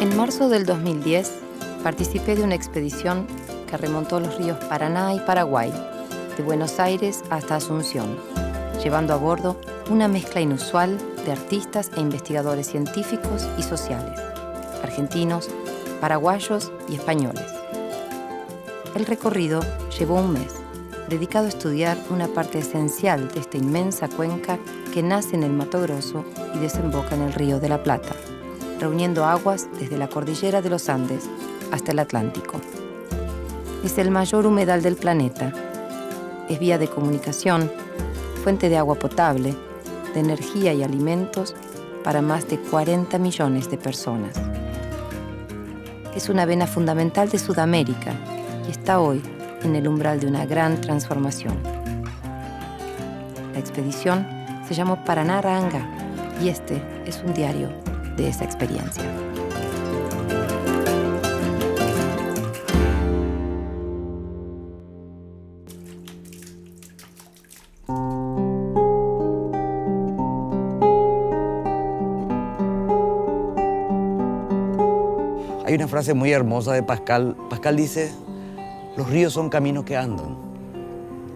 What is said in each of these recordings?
En marzo del 2010 participé de una expedición que remontó los ríos Paraná y Paraguay, de Buenos Aires hasta Asunción, llevando a bordo una mezcla inusual de artistas e investigadores científicos y sociales, argentinos, paraguayos y españoles. El recorrido llevó un mes, dedicado a estudiar una parte esencial de esta inmensa cuenca que nace en el Mato Grosso y desemboca en el Río de la Plata, reuniendo aguas desde la cordillera de los Andes hasta el Atlántico. Es el mayor humedal del planeta. Es vía de comunicación, fuente de agua potable, de energía y alimentos para más de 40 millones de personas. Es una vena fundamental de Sudamérica y está hoy en el umbral de una gran transformación. La expedición se llamó Paraná Aranga y este es un diario de esa experiencia. Hay una frase muy hermosa de Pascal. Pascal dice, los ríos son caminos que andan.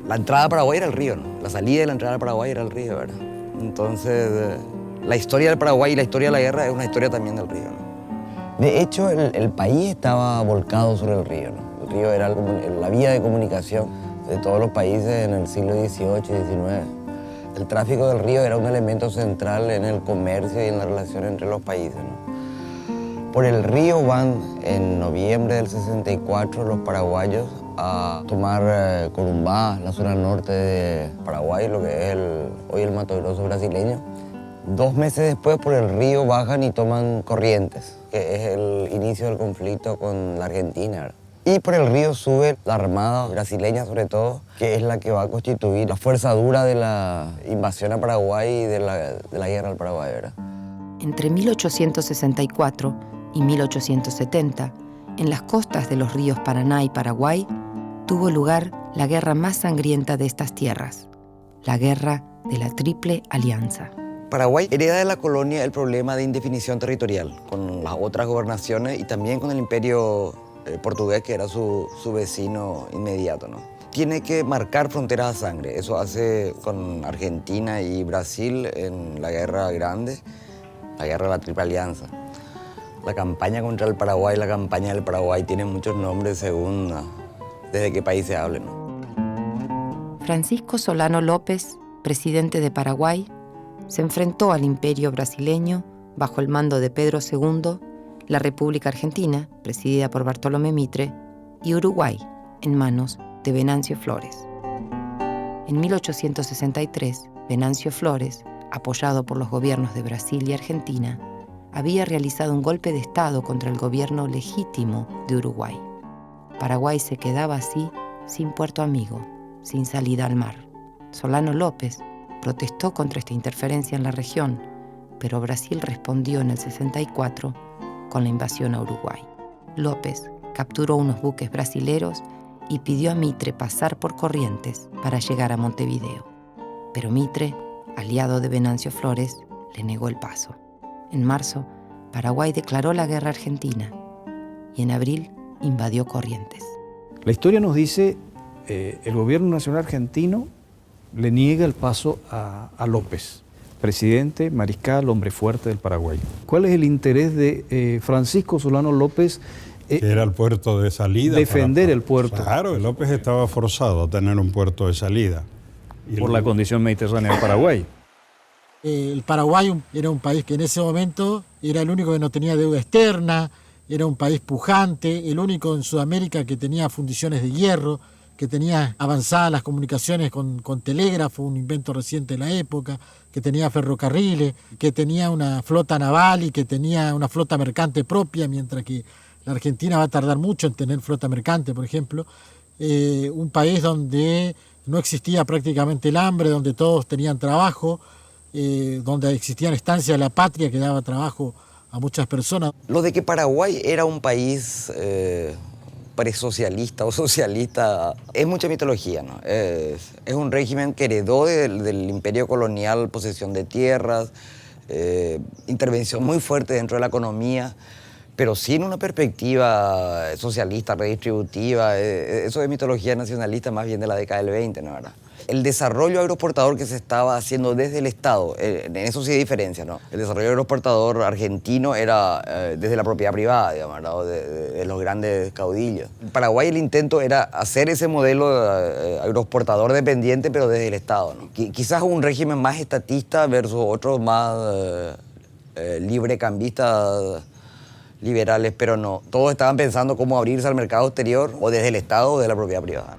La entrada a Paraguay era el río, ¿no? La salida de la entrada a Paraguay era el río, ¿verdad? Entonces, la historia del Paraguay y la historia de la guerra es una historia también del río, ¿no? De hecho, el país estaba volcado sobre el río, ¿no? El río era la vía de comunicación de todos los países en el siglo XVIII y XIX. El tráfico del río era un elemento central en el comercio y en la relación entre los países, ¿no? Por el río van, en noviembre del 64, los paraguayos a tomar Corumbá, la zona norte de Paraguay, lo que es hoy el Mato Grosso brasileño. 2 meses después, por el río bajan y toman Corrientes, que es el inicio del conflicto con la Argentina, ¿verdad? Y por el río sube la armada brasileña, sobre todo, que es la que va a constituir la fuerza dura de la invasión a Paraguay y de la guerra al Paraguay, ¿verdad? Entre 1864 y 1870, en las costas de los ríos Paraná y Paraguay, tuvo lugar la guerra más sangrienta de estas tierras, la Guerra de la Triple Alianza. Paraguay hereda de la colonia el problema de indefinición territorial con las otras gobernaciones y también con el imperio portugués, que era su vecino inmediato, ¿no? Tiene que marcar fronteras a sangre. Eso hace con Argentina y Brasil en la Guerra Grande, la Guerra de la Triple Alianza. La campaña contra el Paraguay, la campaña del Paraguay, tienen muchos nombres según desde qué país se hable, ¿no? Francisco Solano López, presidente de Paraguay, se enfrentó al imperio brasileño bajo el mando de Pedro II, la República Argentina, presidida por Bartolomé Mitre, y Uruguay, en manos de Venancio Flores. En 1863, Venancio Flores, apoyado por los gobiernos de Brasil y Argentina, había realizado un golpe de Estado contra el gobierno legítimo de Uruguay. Paraguay se quedaba así, sin puerto amigo, sin salida al mar. Solano López protestó contra esta interferencia en la región, pero Brasil respondió en el 64 con la invasión a Uruguay. López capturó unos buques brasileros y pidió a Mitre pasar por Corrientes para llegar a Montevideo. Pero Mitre, aliado de Venancio Flores, le negó el paso. En marzo, Paraguay declaró la guerra a Argentina y en abril invadió Corrientes. La historia nos dice el gobierno nacional argentino le niega el paso a López, presidente, mariscal, hombre fuerte del Paraguay. ¿Cuál es el interés de Francisco Solano López? Que era el puerto de salida. Defender el puerto. Claro, López estaba forzado a tener un puerto de salida. Por la condición mediterránea del Paraguay. El Paraguay era un país que en ese momento era el único que no tenía deuda externa, era un país pujante, el único en Sudamérica que tenía fundiciones de hierro, que tenía avanzadas las comunicaciones con telégrafo, un invento reciente de la época, que tenía ferrocarriles, que tenía una flota naval y que tenía una flota mercante propia, mientras que la Argentina va a tardar mucho en tener flota mercante, por ejemplo. Un país donde no existía prácticamente el hambre, donde todos tenían trabajo, donde existían estancias de la patria que daba trabajo a muchas personas. Lo de que Paraguay era un país presocialista o socialista es mucha mitología, ¿no? Es un régimen que heredó del imperio colonial, posesión de tierras, intervención muy fuerte dentro de la economía, pero sin una perspectiva socialista, redistributiva. Eso es mitología nacionalista más bien de la década del 20, ¿no? ¿Verdad? El desarrollo agroexportador que se estaba haciendo desde el Estado, en eso sí hay diferencia, ¿no? El desarrollo agroexportador argentino era desde la propiedad privada, digamos, ¿verdad? De los grandes caudillos. En Paraguay el intento era hacer ese modelo agroexportador dependiente, pero desde el Estado, ¿no? Quizás un régimen más estatista versus otros más librecambistas liberales, pero no. Todos estaban pensando cómo abrirse al mercado exterior o desde el Estado o de la propiedad privada.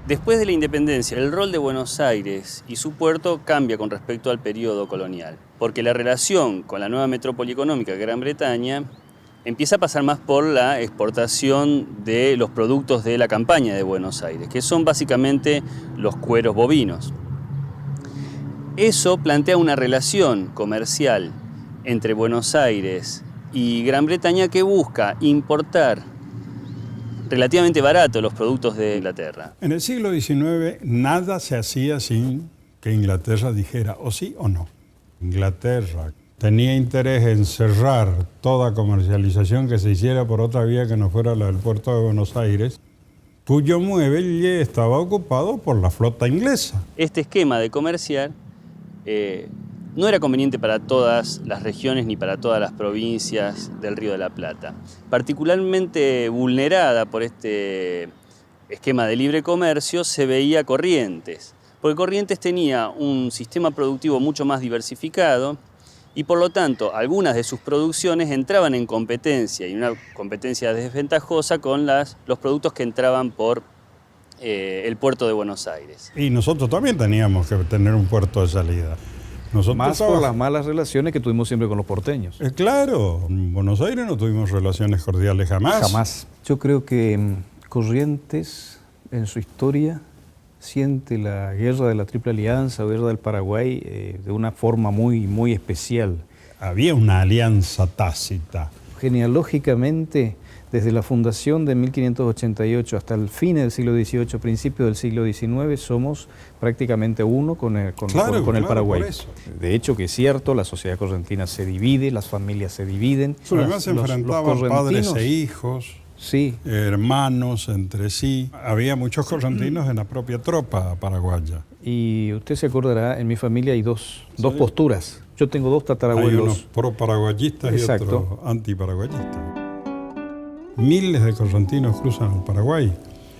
Después de la independencia, el rol de Buenos Aires y su puerto cambia con respecto al periodo colonial, porque la relación con la nueva metrópoli económica de Gran Bretaña empieza a pasar más por la exportación de los productos de la campaña de Buenos Aires, que son básicamente los cueros bovinos. Eso plantea una relación comercial entre Buenos Aires y Gran Bretaña que busca importar relativamente barato los productos de Inglaterra. En el siglo XIX nada se hacía sin que Inglaterra dijera o sí o no. Inglaterra tenía interés en cerrar toda comercialización que se hiciera por otra vía que no fuera la del puerto de Buenos Aires, cuyo muelle estaba ocupado por la flota inglesa. Este esquema de comerciar no era conveniente para todas las regiones ni para todas las provincias del Río de la Plata. Particularmente vulnerada por este esquema de libre comercio se veía Corrientes, porque Corrientes tenía un sistema productivo mucho más diversificado y por lo tanto algunas de sus producciones entraban en competencia, y una competencia desventajosa con los productos que entraban por el puerto de Buenos Aires. Y nosotros también teníamos que tener un puerto de salida. Más por las malas relaciones que tuvimos siempre con los porteños. Claro, en Buenos Aires no tuvimos relaciones cordiales jamás. Jamás. Yo creo que Corrientes, en su historia, siente la guerra de la Triple Alianza o guerra del Paraguay de una forma muy, muy especial. Había una alianza tácita. Genealógicamente, desde la fundación de 1588 hasta el fin del siglo XVIII, principio del siglo XIX, somos prácticamente uno con el Paraguay. De hecho, que es cierto, la sociedad correntina se divide, las familias se dividen. Además se enfrentaban padres e hijos, sí, hermanos entre sí. Había muchos correntinos en la propia tropa paraguaya. Y usted se acordará, en mi familia hay dos posturas. Yo tengo dos tatarabuelos. Hay unos pro-paraguayistas y otros anti-paraguayistas. Miles de correntinos cruzan el Paraguay.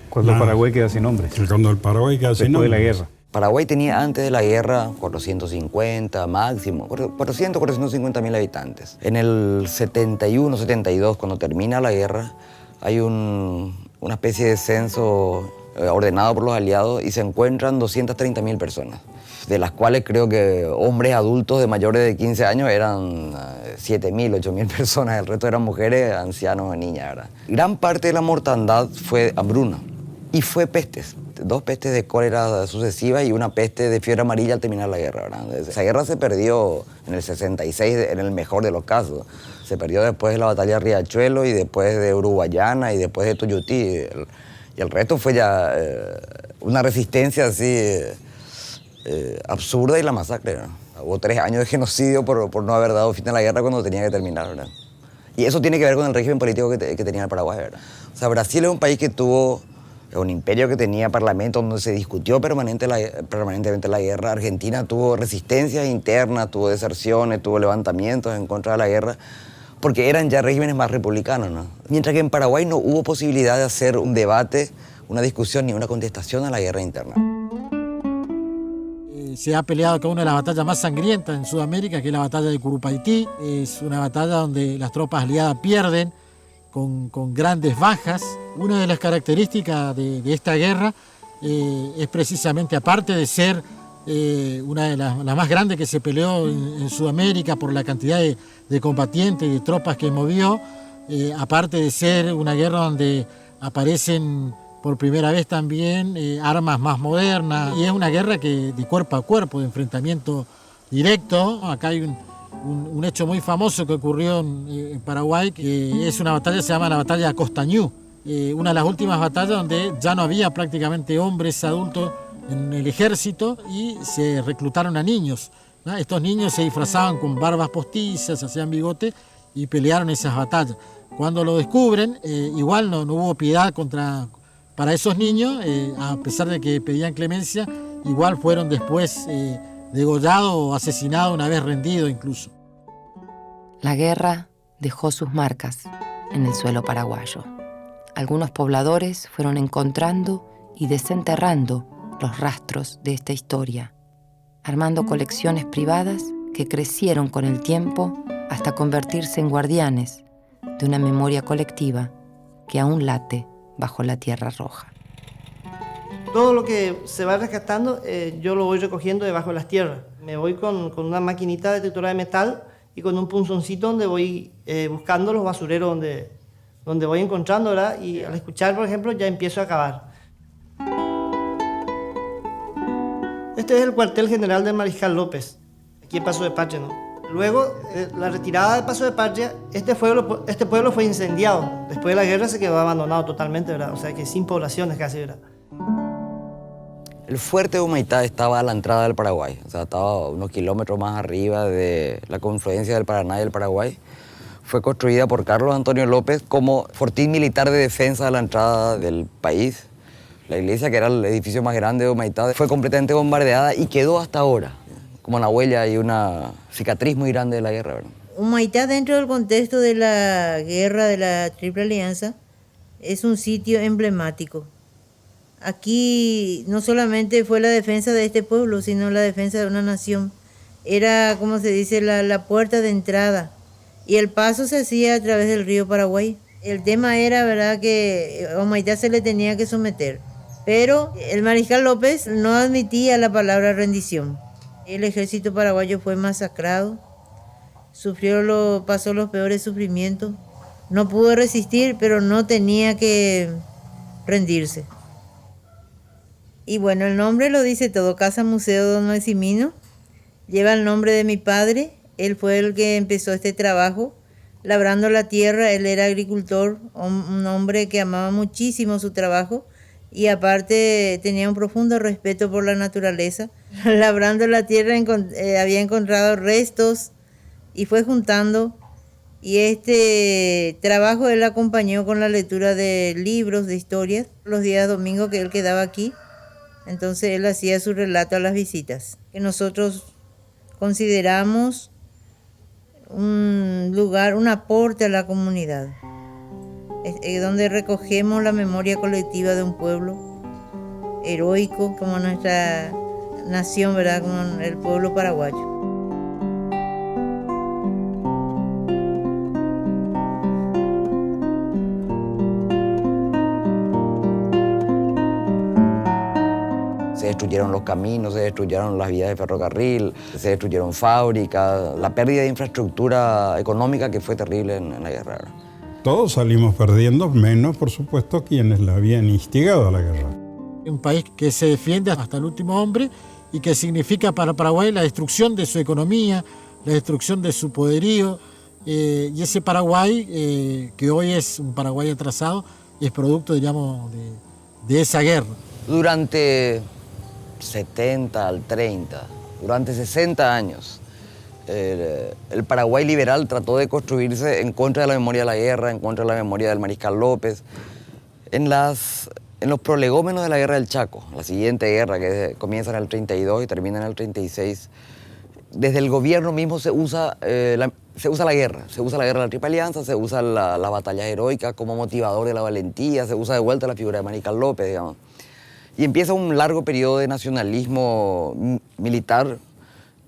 Cuando el Paraguay queda sin hombres. Cuando el Paraguay queda sin hombres. Después de la guerra. Paraguay tenía antes de la guerra 450 máximo, 450.000 habitantes. En el 71, 72, cuando termina la guerra, hay una especie de censo ordenado por los aliados y se encuentran 230.000 personas, de las cuales creo que hombres adultos de mayores de 15 años eran 7.000, 8.000 personas, el resto eran mujeres, ancianos y niñas, ¿verdad? Gran parte de la mortandad fue hambruna y fue pestes, 2 pestes de cólera sucesivas y una peste de fiebre amarilla al terminar la guerra, ¿verdad? Esa guerra se perdió en el 66, en el mejor de los casos. Se perdió después de la batalla de Riachuelo y después de Uruguayana y después de Tuyutí. Y el resto fue ya una resistencia así absurda y la masacre, ¿no? Hubo 3 años de genocidio por no haber dado fin a la guerra cuando tenía que terminar, ¿verdad? Y eso tiene que ver con el régimen político que tenía el Paraguay, ¿verdad? O sea, Brasil es un país que tuvo un imperio que tenía parlamento donde se discutió permanentemente la guerra. Argentina tuvo resistencias internas, tuvo deserciones, tuvo levantamientos en contra de la guerra, porque eran ya regímenes más republicanos, ¿no? Mientras que en Paraguay no hubo posibilidad de hacer un debate, una discusión ni una contestación a la guerra interna. Se ha peleado acá una de las batallas más sangrientas en Sudamérica, que es la batalla de Curupaití. Es una batalla donde las tropas aliadas pierden con grandes bajas. Una de las características de esta guerra es precisamente, aparte de ser una de las más grandes que se peleó en Sudamérica por la cantidad de combatientes y de tropas que movió, aparte de ser una guerra donde aparecen por primera vez también armas más modernas, y es una guerra de cuerpo a cuerpo, de enfrentamiento directo. Acá hay un hecho muy famoso que ocurrió en Paraguay, que es una batalla que se llama la batalla de Costañú, una de las últimas batallas donde ya no había prácticamente hombres adultos en el ejército y se reclutaron a niños, ¿no? Estos niños se disfrazaban con barbas postizas, hacían bigote y pelearon esas batallas. Cuando lo descubren, igual no hubo piedad para esos niños, a pesar de que pedían clemencia, igual fueron después degollados o asesinados una vez rendidos incluso. La guerra dejó sus marcas en el suelo paraguayo. Algunos pobladores fueron encontrando y desenterrando los rastros de esta historia, armando colecciones privadas que crecieron con el tiempo hasta convertirse en guardianes de una memoria colectiva que aún late bajo la Tierra Roja. Todo lo que se va rescatando, yo lo voy recogiendo debajo de las tierras. Me voy con una maquinita detectora de metal y con un punzoncito donde voy buscando los basureros donde voy encontrando, ¿verdad? Y al escuchar, por ejemplo, ya empiezo a cavar. Este es el cuartel general del Mariscal López, aquí en Paso de Patria, ¿no? Luego, la retirada de Paso de Patria, este pueblo fue incendiado. Después de la guerra se quedó abandonado totalmente, ¿verdad? O sea que sin poblaciones casi, ¿verdad? El fuerte de Humaitá estaba a la entrada del Paraguay, o sea, estaba unos kilómetros más arriba de la confluencia del Paraná y del Paraguay. Fue construida por Carlos Antonio López como fortín militar de defensa de la entrada del país. La iglesia, que era el edificio más grande de Humaitá, fue completamente bombardeada y quedó hasta ahora como una huella y una cicatriz muy grande de la guerra, ¿verdad? Humaitá, dentro del contexto de la guerra de la Triple Alianza, es un sitio emblemático. Aquí no solamente fue la defensa de este pueblo, sino la defensa de una nación. Era, como se dice, la puerta de entrada. Y el paso se hacía a través del río Paraguay. El tema era, ¿verdad?, que a Humaitá se le tenía que someter. Pero el Mariscal López no admitía la palabra rendición. El ejército paraguayo fue masacrado, pasó los peores sufrimientos. No pudo resistir, pero no tenía que rendirse. Y bueno, el nombre lo dice todo. Casa Museo Don Maximino lleva el nombre de mi padre. Él fue el que empezó este trabajo, labrando la tierra. Él era agricultor, un hombre que amaba muchísimo su trabajo y aparte tenía un profundo respeto por la naturaleza. Labrando la tierra había encontrado restos y fue juntando. Y este trabajo él acompañó con la lectura de libros, de historias, los días domingos que él quedaba aquí. Entonces él hacía su relato a las visitas, que nosotros consideramos un lugar, un aporte a la comunidad, donde recogemos la memoria colectiva de un pueblo heroico como nuestra nación, ¿verdad?, como el pueblo paraguayo. Se destruyeron los caminos, se destruyeron las vías de ferrocarril, se destruyeron fábricas, la pérdida de infraestructura económica que fue terrible en la guerra. Todos salimos perdiendo, menos por supuesto quienes la habían instigado a la guerra. Un país que se defiende hasta el último hombre y que significa para Paraguay la destrucción de su economía, la destrucción de su poderío. Y ese Paraguay, que hoy es un Paraguay atrasado, es producto, digamos, de esa guerra. Durante 70 al 30, durante 60 años, el Paraguay liberal trató de construirse en contra de la memoria de la guerra, en contra de la memoria del Mariscal López. En los prolegómenos de la Guerra del Chaco, la siguiente guerra que comienza en el 32 y termina en el 36, desde el gobierno mismo se usa la guerra. Se usa la guerra de la Triple Alianza, se usa la batalla heroica como motivador de la valentía, se usa de vuelta la figura de Mariscal López, digamos. Y empieza un largo periodo de nacionalismo militar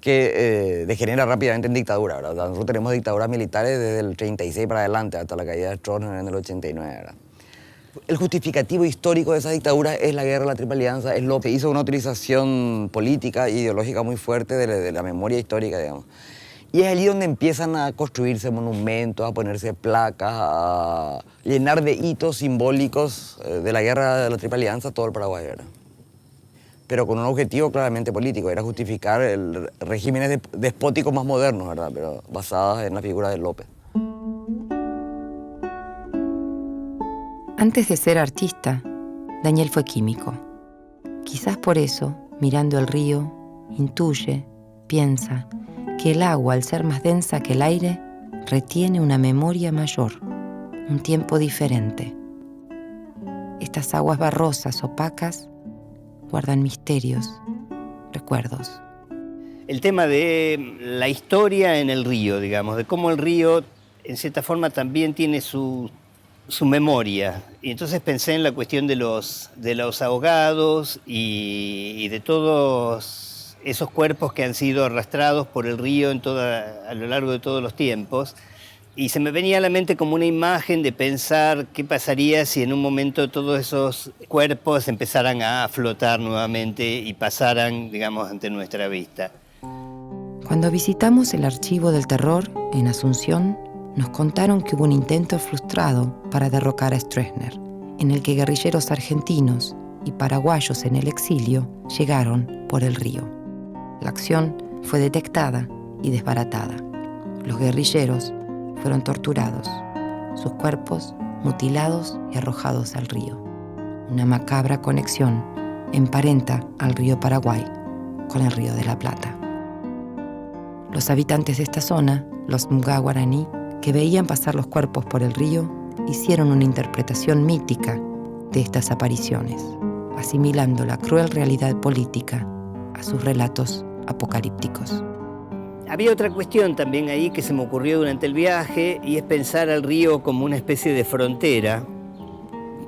que degenera rápidamente en dictadura, ¿verdad? Nosotros tenemos dictaduras militares desde el 36 para adelante, hasta la caída de Stroessner en el 89, ¿verdad? El justificativo histórico de esa dictadura es la guerra de la Triple Alianza, es López. Hizo una utilización política e ideológica muy fuerte de la memoria histórica, digamos. Y es allí donde empiezan a construirse monumentos, a ponerse placas, a llenar de hitos simbólicos de la guerra de la Triple Alianza todo el Paraguay, ¿verdad? Pero con un objetivo claramente político, era justificar regímenes despóticos más modernos, ¿verdad? Pero basados en la figura de López. Antes de ser artista, Daniel fue químico. Quizás por eso, mirando el río, intuye, piensa que el agua, al ser más densa que el aire, retiene una memoria mayor, un tiempo diferente. Estas aguas barrosas, opacas, guardan misterios, recuerdos. El tema de la historia en el río, digamos, de cómo el río, en cierta forma, también tiene su memoria. Y entonces pensé en la cuestión de los ahogados y de todos esos cuerpos que han sido arrastrados por el río a lo largo de todos los tiempos. Y se me venía a la mente como una imagen de pensar qué pasaría si en un momento todos esos cuerpos empezaran a flotar nuevamente y pasaran, digamos, ante nuestra vista. Cuando visitamos el Archivo del Terror en Asunción, nos contaron que hubo un intento frustrado para derrocar a Stroessner, en el que guerrilleros argentinos y paraguayos en el exilio llegaron por el río. La acción fue detectada y desbaratada. Los guerrilleros fueron torturados, sus cuerpos mutilados y arrojados al río. Una macabra conexión emparenta al río Paraguay con el río de la Plata. Los habitantes de esta zona, los Mga guaraní, que veían pasar los cuerpos por el río, hicieron una interpretación mítica de estas apariciones, asimilando la cruel realidad política a sus relatos apocalípticos. Había otra cuestión también ahí que se me ocurrió durante el viaje, y es pensar al río como una especie de frontera,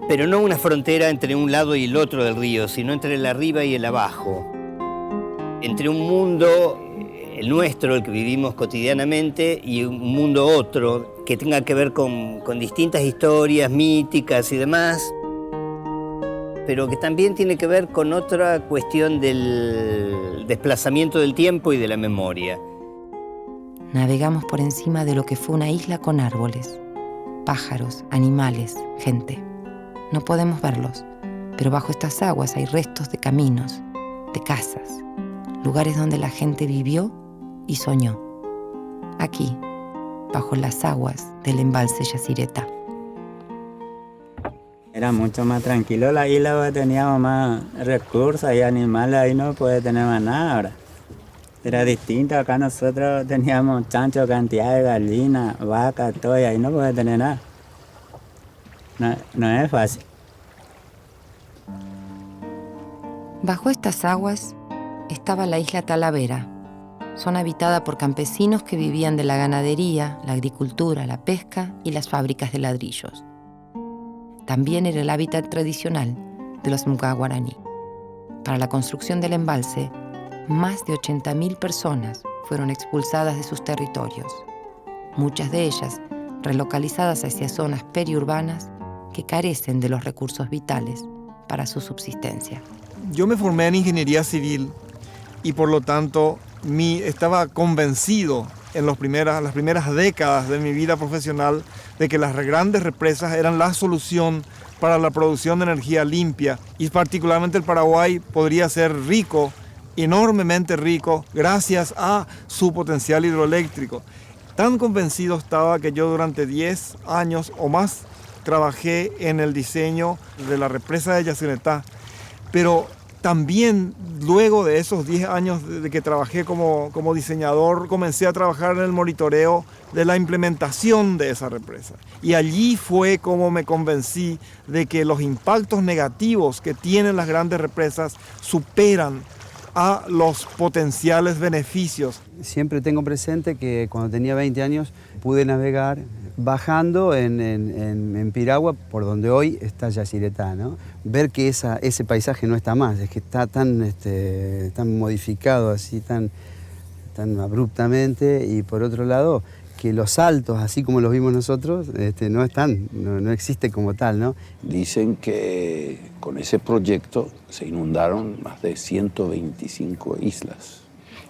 pero no una frontera entre un lado y el otro del río, sino entre el arriba y el abajo. Entre un mundo, el nuestro, el que vivimos cotidianamente, y un mundo otro que tenga que ver con distintas historias míticas y demás, pero que también tiene que ver con otra cuestión del desplazamiento del tiempo y de la memoria. Navegamos por encima de lo que fue una isla con árboles, pájaros, animales, gente. No podemos verlos, pero bajo estas aguas hay restos de caminos, de casas, lugares donde la gente vivió y soñó. Aquí, bajo las aguas del embalse Yacyretá. Era mucho más tranquilo la isla porque teníamos más recursos y animales, ahí no puede tener más nada ahora. Era distinto, acá nosotros teníamos chancho, cantidad de gallinas, vacas, todo, y ahí no puede tener nada. No es fácil. Bajo estas aguas estaba la isla Talavera. Zona habitada por campesinos que vivían de la ganadería, la agricultura, la pesca y las fábricas de ladrillos. También era el hábitat tradicional de los Mga guaraní. Para la construcción del embalse, más de 80.000 personas fueron expulsadas de sus territorios, muchas de ellas relocalizadas hacia zonas periurbanas que carecen de los recursos vitales para su subsistencia. Yo me formé en ingeniería civil y por lo tanto estaba convencido en las primeras décadas de mi vida profesional de que las grandes represas eran la solución para la producción de energía limpia, y particularmente el Paraguay podría ser rico, enormemente rico, gracias a su potencial hidroeléctrico. Tan convencido estaba que yo durante 10 años o más trabajé en el diseño de la represa de Yacyretá, pero también luego de esos 10 años de que trabajé como diseñador, comencé a trabajar en el monitoreo de la implementación de esa represa. Y allí fue como me convencí de que los impactos negativos que tienen las grandes represas superan a los potenciales beneficios. Siempre tengo presente que cuando tenía 20 años pude navegar bajando en Piragua, por donde hoy está Yacyretá, ¿no? Ver que ese paisaje no está más, es que está tan modificado, así tan abruptamente, y por otro lado, que los saltos, así como los vimos nosotros, no existe como tal, ¿no? Dicen que con ese proyecto se inundaron más de 125 islas.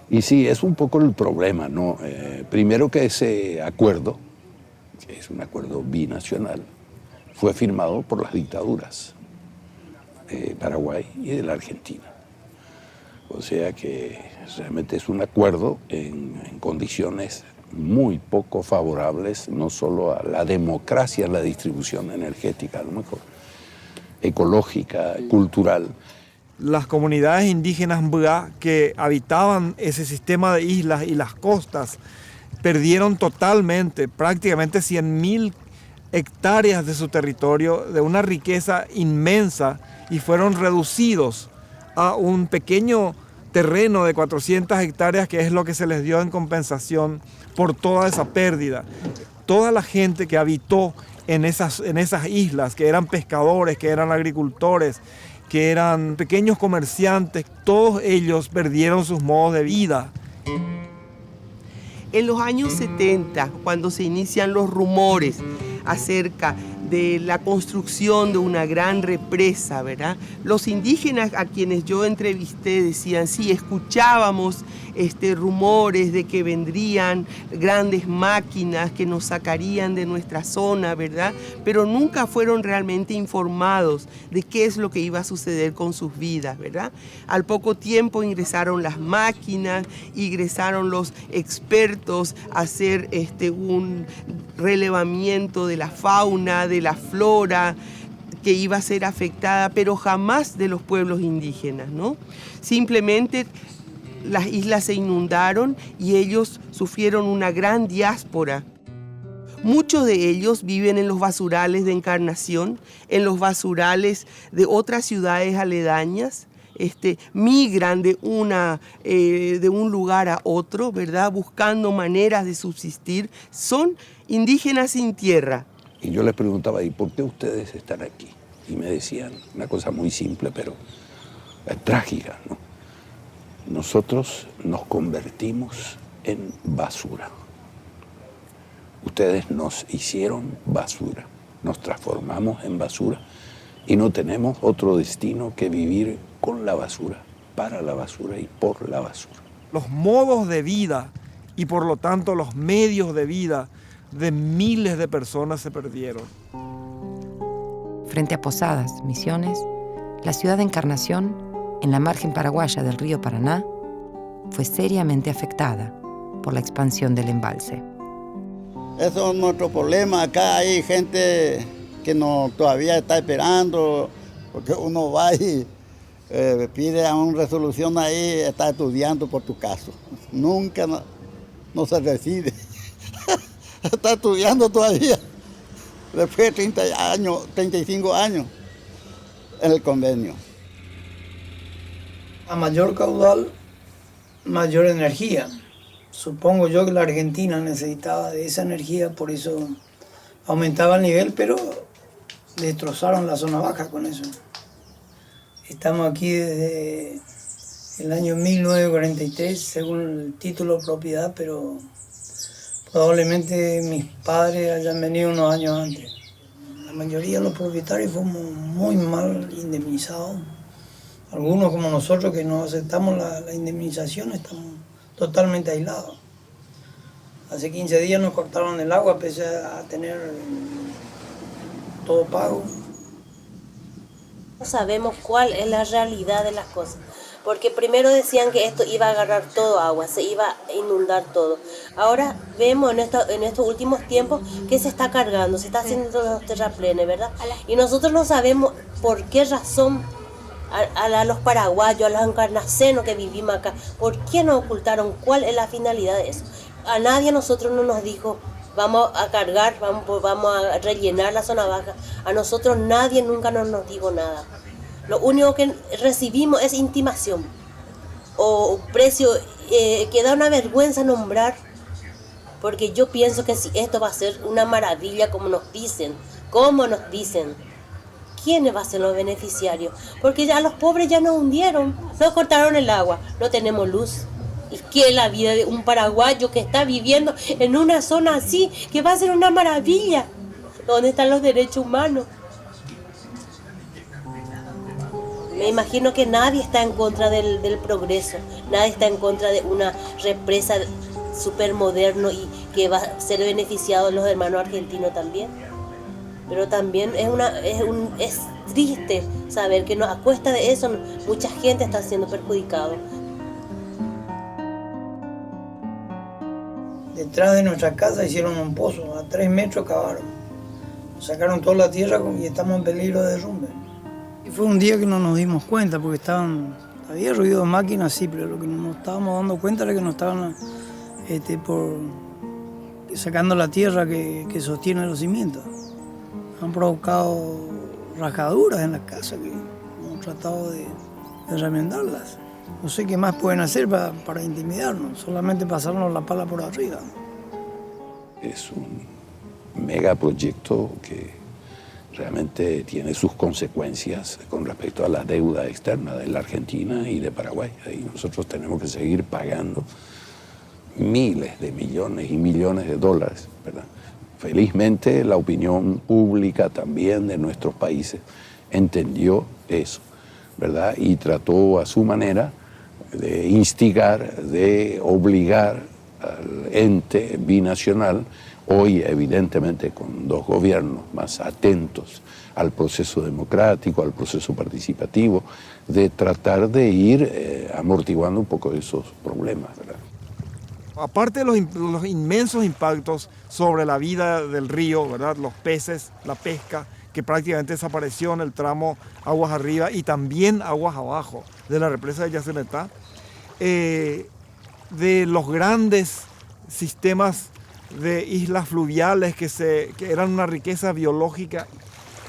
Y sí, es un poco el problema, ¿no? Primero que ese acuerdo, que es un acuerdo binacional, fue firmado por las dictaduras de Paraguay y de la Argentina. O sea que realmente es un acuerdo en condiciones muy poco favorables, no solo a la democracia, a la distribución energética, a lo mejor ecológica, cultural. Las comunidades indígenas Mga que habitaban ese sistema de islas y las costas perdieron totalmente, prácticamente 100.000 hectáreas de su territorio, de una riqueza inmensa, y fueron reducidos a un pequeño terreno de 400 hectáreas, que es lo que se les dio en compensación por toda esa pérdida. Toda la gente que habitó en esas islas, que eran pescadores, que eran agricultores, que eran pequeños comerciantes, todos ellos perdieron sus modos de vida. En los años 70, cuando se inician los rumores acerca de la construcción de una gran represa, ¿verdad? Los indígenas a quienes yo entrevisté decían, sí, escuchábamos rumores de que vendrían grandes máquinas que nos sacarían de nuestra zona, ¿verdad? Pero nunca fueron realmente informados de qué es lo que iba a suceder con sus vidas, ¿verdad? Al poco tiempo ingresaron las máquinas, ingresaron los expertos a hacer un relevamiento de la fauna, de la flora que iba a ser afectada, pero jamás de los pueblos indígenas, ¿no? Simplemente las islas se inundaron y ellos sufrieron una gran diáspora. Muchos de ellos viven en los basurales de Encarnación, en los basurales de otras ciudades aledañas, migran de un lugar a otro, ¿verdad? Buscando maneras de subsistir. Son indígenas sin tierra. Y yo les preguntaba, ¿y por qué ustedes están aquí? Y me decían una cosa muy simple, pero trágica, ¿no? Nosotros nos convertimos en basura. Ustedes nos hicieron basura, nos transformamos en basura y no tenemos otro destino que vivir con la basura, para la basura y por la basura. Los modos de vida y por lo tanto los medios de vida de miles de personas se perdieron. Frente a Posadas, Misiones, la ciudad de Encarnación, en la margen paraguaya del río Paraná, fue seriamente afectada por la expansión del embalse. Eso es nuestro problema. Acá hay gente que todavía está esperando, porque uno va y pide a una resolución ahí, está estudiando por tu caso. Nunca no se decide. Está estudiando todavía. Después de 35 años en el convenio. A mayor caudal, mayor energía. Supongo yo que la Argentina necesitaba de esa energía, por eso aumentaba el nivel, pero destrozaron la zona baja con eso. Estamos aquí desde el año 1943, según el título de propiedad, pero probablemente mis padres hayan venido unos años antes. La mayoría de los propietarios fuimos muy mal indemnizados. Algunos como nosotros que no aceptamos la indemnización estamos totalmente aislados. Hace 15 días nos cortaron el agua pese a tener todo pago. No sabemos cuál es la realidad de las cosas, porque primero decían que esto iba a agarrar todo agua, se iba a inundar todo. Ahora vemos en estos últimos tiempos que se está cargando, se está haciendo los terraplenes, ¿verdad? Y nosotros no sabemos por qué razón a los paraguayos, a los encarnacenos que vivimos acá, ¿por qué nos ocultaron? ¿Cuál es la finalidad de eso? A nadie a nosotros no nos dijo, vamos a cargar, vamos a rellenar la zona baja. A nosotros nadie nunca nos dijo nada. Lo único que recibimos es intimación o precio que da una vergüenza nombrar, porque yo pienso que si esto va a ser una maravilla como nos dicen, ¿quiénes van a ser los beneficiarios? Porque ya los pobres ya nos hundieron, nos cortaron el agua, no tenemos luz. ¿Y qué es la vida de un paraguayo que está viviendo en una zona así, que va a ser una maravilla? ¿Dónde están los derechos humanos? Me imagino que nadie está en contra del progreso, nadie está en contra de una represa súper moderno y que va a ser beneficiado los hermanos argentinos también. Pero también es triste saber que a cuesta de eso mucha gente está siendo perjudicada. Detrás de nuestra casa hicieron un pozo, a 3 metros cavaron. Sacaron toda la tierra y estamos en peligro de derrumbe. Y fue un día que no nos dimos cuenta porque había ruido de máquinas, sí, pero lo que nos estábamos dando cuenta era que nos estaban por sacando la tierra que sostiene los cimientos. Han provocado rajaduras en las casas que hemos tratado de remendarlas. No sé qué más pueden hacer para intimidarnos, solamente pasarnos la pala por arriba. Es un megaproyecto que realmente tiene sus consecuencias con respecto a la deuda externa de la Argentina y de Paraguay. Ahí nosotros tenemos que seguir pagando miles de millones y millones de dólares, ¿verdad? Felizmente la opinión pública también de nuestros países entendió eso, ¿verdad? Y trató a su manera de instigar, de obligar al ente binacional, hoy evidentemente con dos gobiernos más atentos al proceso democrático, al proceso participativo, de tratar de ir amortiguando un poco esos problemas, ¿verdad? Aparte de los inmensos impactos sobre la vida del río, ¿verdad? Los peces, la pesca, que prácticamente desapareció en el tramo aguas arriba y también aguas abajo de la represa de Yacyretá, de los grandes sistemas de islas fluviales que eran una riqueza biológica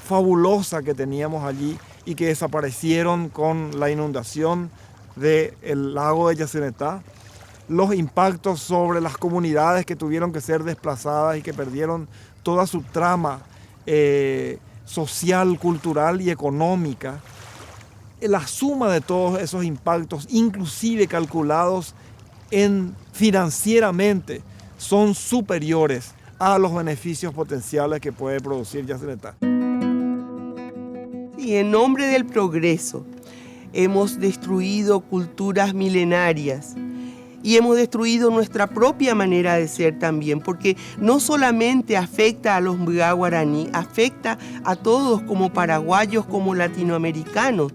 fabulosa que teníamos allí y que desaparecieron con la inundación del lago de Yacyretá, los impactos sobre las comunidades que tuvieron que ser desplazadas y que perdieron toda su trama social, cultural y económica. La suma de todos esos impactos, inclusive calculados financieramente, son superiores a los beneficios potenciales que puede producir Yacyretá. Y en nombre del progreso hemos destruido culturas milenarias y hemos destruido nuestra propia manera de ser también, porque no solamente afecta a los Mbga guaraní, afecta a todos como paraguayos, como latinoamericanos.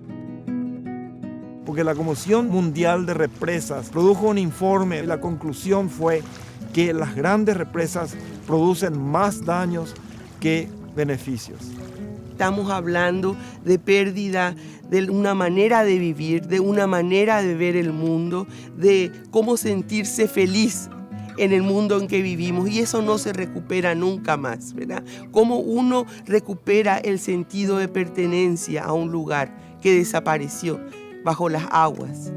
Porque la Comisión Mundial de Represas produjo un informe y la conclusión fue que las grandes represas producen más daños que beneficios. Estamos hablando de pérdida de una manera de vivir, de una manera de ver el mundo, de cómo sentirse feliz en el mundo en que vivimos, y eso no se recupera nunca más, ¿verdad? Cómo uno recupera el sentido de pertenencia a un lugar que desapareció bajo las aguas.